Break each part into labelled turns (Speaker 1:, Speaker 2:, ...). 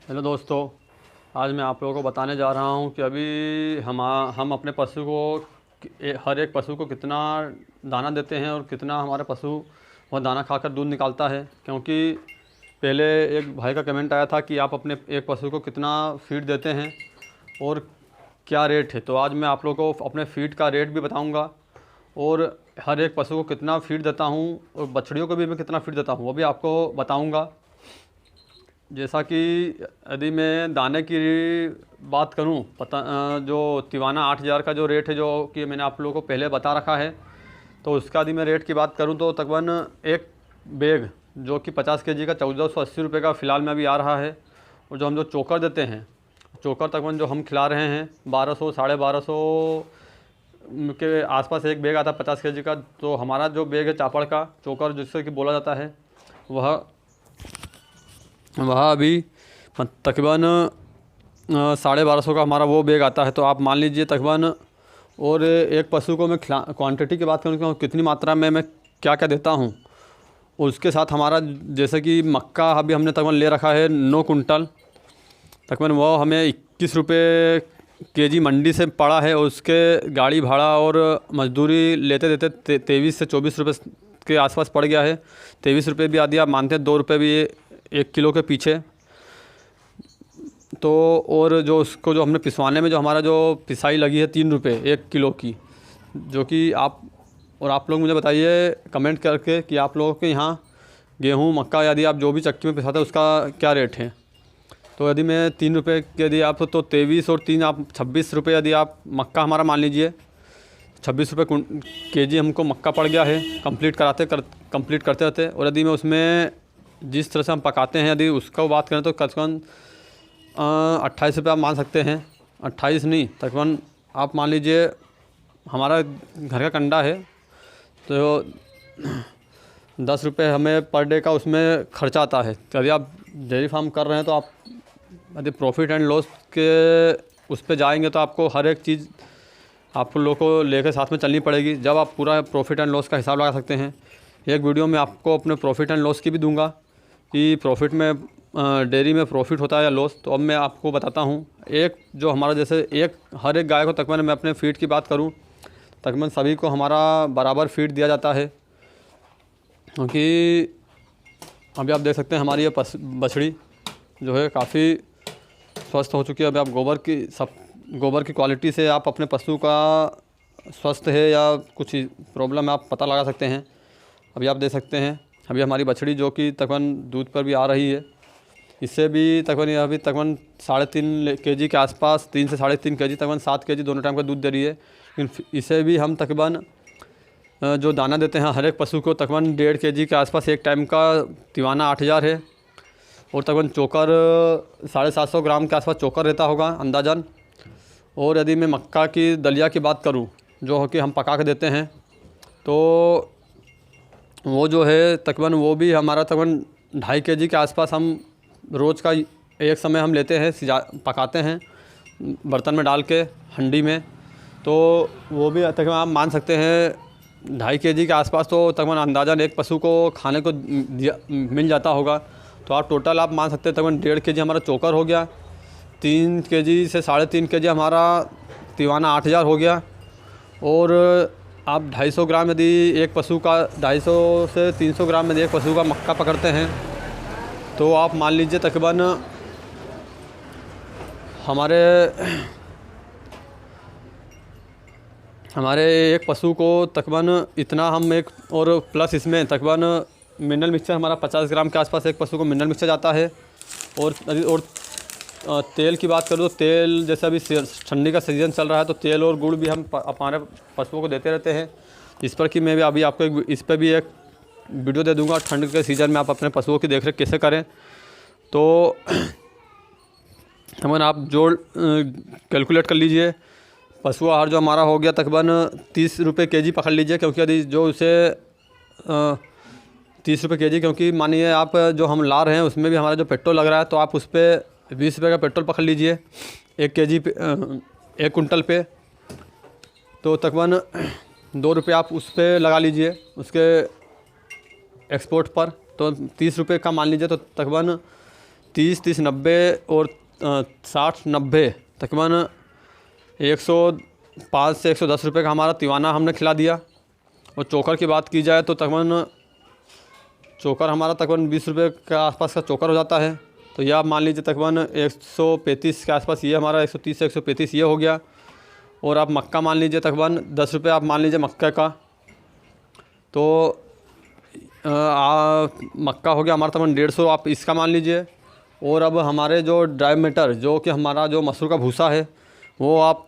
Speaker 1: Hello दोस्तों, आज मैं आप लोगों को बताने जा रहा हूं कि अभी हम अपने पशु को हर एक पशु को कितना दाना देते हैं और कितना हमारा पशु वह दाना खाकर दूध निकालता है। क्योंकि पहले एक भाई का कमेंट आया था कि आप अपने एक पशु को कितना फीड देते हैं और क्या रेट है। तो आज मैं आप लोगों को अपने फीड का रेट भी बताऊंगा और हर एक पशु को कितना फीड देता हूं और बछड़ियों को भी मैं कितना फीड देता हूं वो भी आपको बताऊंगा। जैसा कि यदि मैं दाने की बात करूं, जो तिवाना 8,000 का जो रेट है, जो कि मैंने आप लोगों को पहले बता रखा है, तो उसका यदि मैं रेट की बात करूं तो तकरीबन एक बैग जो कि 50 केजी का 1480 रुपये का फ़िलहाल में अभी आ रहा है। और जो हम जो चोकर देते हैं, चोकर तकरीबन जो हम खिला रहे हैं 1200 1250 के आसपास एक बैग आता है 50 केजी का। तो हमारा जो बैग है चापड़ का चोकर जिससे कि बोला जाता है, वह अभी तकरीबन 1250 का हमारा वो बैग आता है। तो आप मान लीजिए तकरीबन, और एक पशु को मैं क्वांटिटी की बात करूँ कि कितनी मात्रा में मैं क्या क्या देता हूँ, उसके साथ हमारा जैसे कि मक्का अभी हमने तकरीबन ले रखा है 9 कुंटल, तकरीबन वो हमें 21 रुपये केजी मंडी से पड़ा है। उसके गाड़ी भाड़ा और मजदूरी लेते देते 23 से 24 रुपये के आसपास पड़ गया है। 23 रुपये भी आदि आप मानते हैं, 2 रुपये भी 1 किलो के पीछे। तो और जो उसको जो हमने पिसवाने में जो हमारा जो पिसाई लगी है 3 रुपये 1 किलो की, जो कि आप लोग मुझे बताइए कमेंट करके कि आप लोगों के यहाँ गेहूँ मक्का यदि आप जो भी चक्की में पिसाते हैं उसका क्या रेट है। तो यदि मैं 3 रुपये यदि आप तो 23 और 3 आप 26 रुपये यदि आप मक्का हमारा मान लीजिए 26 रुपये केजी हमको मक्का पड़ गया है कंप्लीट करते रहते। और यदि मैं उसमें जिस तरह से हम पकाते हैं, यदि उसका बात करें तो तकरीबन 28 रुपये आप मान सकते हैं। 28 नहीं, तकरीबन आप मान लीजिए हमारा घर का कंडा है तो 10 रुपये हमें पर डे का उसमें खर्चा आता है। तो यदि आप डेयरी फार्म कर रहे हैं तो आप यदि प्रॉफिट एंड लॉस के उस पर जाएंगे तो आपको हर एक चीज़ आप लोगों को लेकर साथ में चलनी पड़ेगी, जब आप पूरा प्रॉफिट एंड लॉस का हिसाब लगा सकते हैं। एक वीडियो में आपको अपने प्रॉफिट एंड लॉस की भी दूंगा कि प्रॉफिट में डेयरी में प्रॉफिट होता है या लॉस। तो अब मैं आपको बताता हूँ, एक जो हमारा जैसे हर एक गाय को तकरीबन मैं अपने फीड की बात करूँ, तकरीबन सभी को हमारा बराबर फीड दिया जाता है। क्योंकि अभी आप देख सकते हैं हमारी ये बछड़ी जो है काफ़ी स्वस्थ हो चुकी है। अभी आप गोबर की क्वालिटी से आप अपने पशु का स्वस्थ है या कुछ प्रॉब्लम है आप पता लगा सकते हैं। अभी आप देख सकते हैं अभी हमारी बछड़ी जो कि तकरीबन दूध पर भी आ रही है, इससे भी तकरीबन अभी तकरीबन 3.5 केजी के आसपास, 3 से 3.5 केजी, तकरीबन 7 केजी दोनों टाइम का दूध दे रही है। लेकिन इसे भी हम तकरीबन जो दाना देते हैं हर एक पशु को तकरीबन 1.5 केजी के आसपास एक टाइम का तिवाना 8,000 है। और तकरीबन चोकर 750 ग्राम के आसपास चोकर रहता होगा अंदाजन। और यदि मैं मक्का की दलिया की बात करूं जो कि हम पका के देते हैं, तो वो जो है तकरीबन वो भी हमारा तकरीबन 2.5 केजी के आसपास हम रोज़ का एक समय हम लेते हैं, पकाते हैं बर्तन में डाल के हंडी में। तो वो भी तकरीबन आप मान सकते हैं 2.5 केजी के आसपास, तो तकरीबन अंदाज़न एक पशु को खाने को मिल जाता होगा। तो आप टोटल आप मान सकते हैं तकरीबन 1.5 केजी हमारा चोकर हो गया, 3 केजी से 3.5 केजी हमारा तिवाना 8,000 हो गया। और आप 250 ग्राम यदि एक पशु का 250 से 300 ग्राम यदि एक पशु का मक्का पकड़ते हैं, तो आप मान लीजिए तकरीबन हमारे एक पशु को तकरीबन इतना हम एक, और प्लस इसमें तकरीबन मिनरल मिक्सचर हमारा 50 ग्राम के आसपास एक पशु को मिनरल मिक्सचर जाता है। और तेल की बात करूँ तो तेल जैसे अभी ठंडी का सीज़न चल रहा है तो तेल और गुड़ भी हम हमारे पशुओं को देते रहते हैं। इस पर कि मैं भी अभी आपको इस पर भी एक वीडियो दे दूंगा, ठंड के सीज़न में आप अपने पशुओं की देखरेख कैसे करें। तो तकरीबन आप जो कैलकुलेट कर लीजिए, पशु आहार जो हमारा हो गया तकरीबन 30 रुपये केजी पकड़ लीजिए। क्योंकि यदि जो उसे 30 रुपये केजी, क्योंकि मानिए आप जो हम ला रहे हैं उसमें भी हमारा जो पेट्रोल लग रहा है, तो आप उस पर 20 रुपये का पेट्रोल पकड़ लीजिए 1 केजी पे 1 कुंटल पे। तो तकरीबन 2 रुपये आप उस पर लगा लीजिए उसके एक्सपोर्ट पर, तो 30 रुपये का मान लीजिए। तो तकरीबन 30-30 90 और 60-90 तकरीबन 105 से 110 रुपये का हमारा तिवाना हमने खिला दिया। और चोकर की बात की जाए तो तकरीबन चोकर हमारा तकरीबन 20 रुपये के आसपास का चोकर हो जाता है। तो यह आप मान लीजिए तकरीबन 135 के आसपास ये हमारा 130 से 135 ये हो गया। और आप मक्का मान लीजिए तकरीबन 10 रुपये आप मान लीजिए मक्का का। तो मक्का हो गया हमारा तकरीबन 150 आप इसका मान लीजिए। और अब हमारे जो ड्राई मैटर जो कि हमारा जो मसूर का भूसा है वो आप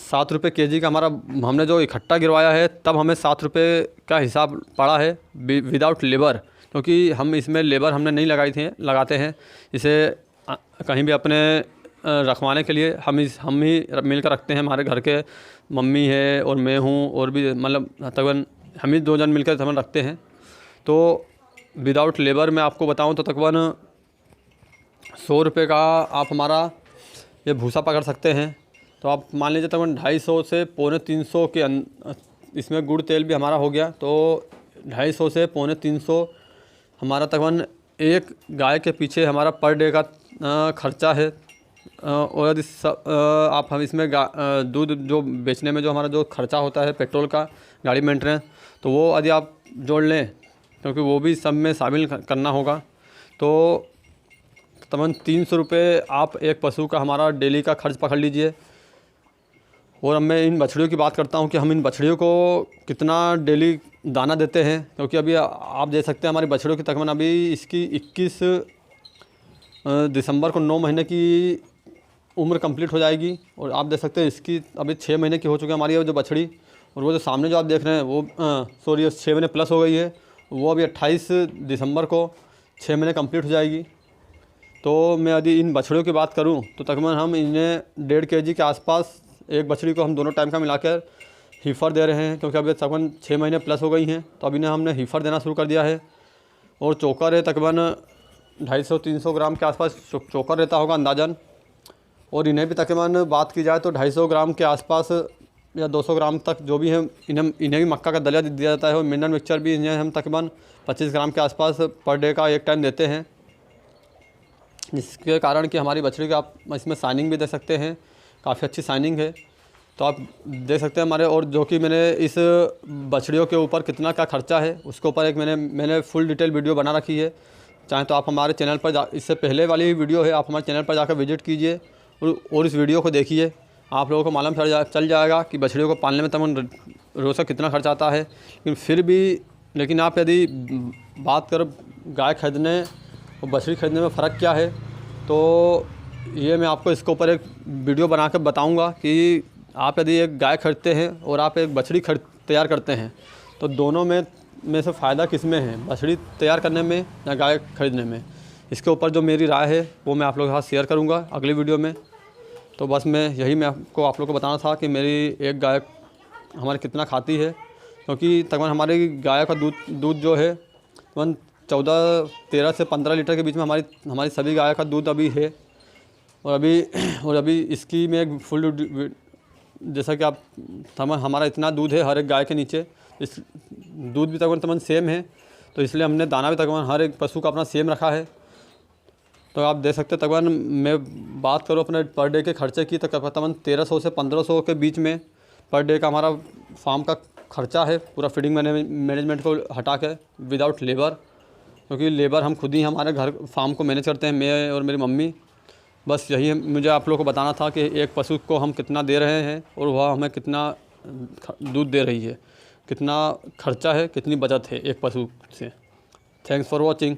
Speaker 1: 7 रुपये केजी का हमारा हमने जो इकट्ठा गिरवाया है, तब हमें 7 रुपये का हिसाब पड़ा है विदाउट लेबर, क्योंकि हम इसमें लेबर हमने नहीं लगाते हैं। इसे कहीं भी अपने रखवाने के लिए हम ही मिलकर रखते हैं। हमारे घर के मम्मी है और मैं हूँ और भी मतलब तकरीबन हम ही 2 जन मिलकर तकरीबन रखते हैं। तो विदाउट लेबर मैं आपको बताऊँ तो तकरीबन 100 रुपये का आप हमारा ये भूसा पकड़ सकते हैं। तो आप मान लीजिए तकरीबन 250 से 250 के इसमें गुड़ तेल भी हमारा हो गया। तो 250 से 350 हमारा तकरीबन एक गाय के पीछे हमारा पर डे का खर्चा है। और यदि आप हम इसमें दूध जो बेचने में जो हमारा जो खर्चा होता है पेट्रोल का, गाड़ी मेंटेनेंस, तो वो यदि आप जोड़ लें क्योंकि वो भी सब में शामिल करना होगा। तो तकरीबन 300 रुपये आप एक पशु का हमारा डेली का खर्च पकड़ लीजिए। और अब मैं इन बछड़ियों की बात करता हूँ कि हम इन बछड़ियों को कितना डेली दाना देते हैं, क्योंकि अभी आप देख सकते हैं हमारी बछड़ियों की तकरीबन अभी इसकी 21 दिसंबर को 9 महीने की उम्र कंप्लीट हो जाएगी। और आप देख सकते हैं इसकी अभी 6 महीने की हो चुकी है हमारी जो बछड़ी। और वो जो सामने जो आप देख रहे हैं वो 6 महीने प्लस हो गई है, वो अभी 28 दिसंबर को 6 महीने कंप्लीट हो जाएगी। तो मैं यदि इन बछड़ियों की बात करूं तो तकरीबन हम इन्हें 1.5 kg के आसपास एक बछड़ी को हम दोनों टाइम का मिलाकर हीफर दे रहे हैं, क्योंकि अभी तकरीबन 6 महीने प्लस हो गई हैं। तो अभी इन्हें हमने हीफर देना शुरू कर दिया है। और चोकर है तकरीबन 250-300 ग्राम के आसपास चोकर रहता होगा अंदाजन। और इन्हें भी तकरीबन बात की जाए तो 250 ग्राम के आसपास या 200 ग्राम तक जो भी है इन्हें भी मक्का का दलिया दिया जाता है। और मिनरल मिक्सचर भी इन्हें हम तकरीबन 25 ग्राम के आसपास पर डे का एक टाइम देते हैं, जिसके कारण कि हमारी बछड़ी का आप इसमें शाइनिंग भी दे सकते हैं, काफ़ी अच्छी शाइनिंग है। तो आप देख सकते हैं हमारे। और जो कि मैंने इस बछड़ियों के ऊपर कितना क्या खर्चा है उसके ऊपर एक मैंने फुल डिटेल वीडियो बना रखी है। चाहे तो आप हमारे चैनल पर इससे पहले वाली वीडियो है, आप हमारे चैनल पर जाकर विजिट कीजिए और इस वीडियो को देखिए। आप लोगों को मालूम चल जाएगा कि बछड़ियों को पालने में तमाम रोज़ का कितना खर्चा आता है। लेकिन आप यदि बात करो गाय खरीदने और बछड़ी खरीदने में फ़र्क क्या है, तो ये मैं आपको इसके ऊपर एक वीडियो बना कर बताऊँगा कि आप यदि एक गाय खरीदते हैं और आप एक बछड़ी तैयार करते हैं तो दोनों में से फ़ायदा किस में है, बछड़ी तैयार करने में या गाय खरीदने में। इसके ऊपर जो मेरी राय है वो मैं आप लोगों के साथ शेयर करूँगा अगली वीडियो में। तो बस मैं आप लोगों को बताना था कि मेरी एक गाय हमारी कितना खाती है, क्योंकि तकरीबन हमारी गाय का दूध जो है तकरीबन 13 से 15 लीटर के बीच में हमारी सभी गाय का दूध अभी है। और अभी इसकी मैं एक फुल जैसा कि आप हमारा इतना दूध है हर एक गाय के नीचे, इस दूध भी तकरीबन सेम है। तो इसलिए हमने दाना भी तकरीबन हर एक पशु का अपना सेम रखा है। तो आप देख सकते हैं तकरीबन मैं बात करूँ अपने पर डे के खर्चे की तो तकरीबन 1300 से 1500 के बीच में पर डे का हमारा फार्म का खर्चा है, पूरा फीडिंग मैनेजमेंट को हटा के विदाउट लेबर, क्योंकि लेबर हम खुद ही हमारे घर फार्म को मैनेज करते हैं, मैं और मेरी मम्मी। बस यही मुझे आप लोगों को बताना था कि एक पशु को हम कितना दे रहे हैं और वह हमें कितना दूध दे रही है, कितना खर्चा है, कितनी बचत है एक पशु से। Thanks for watching.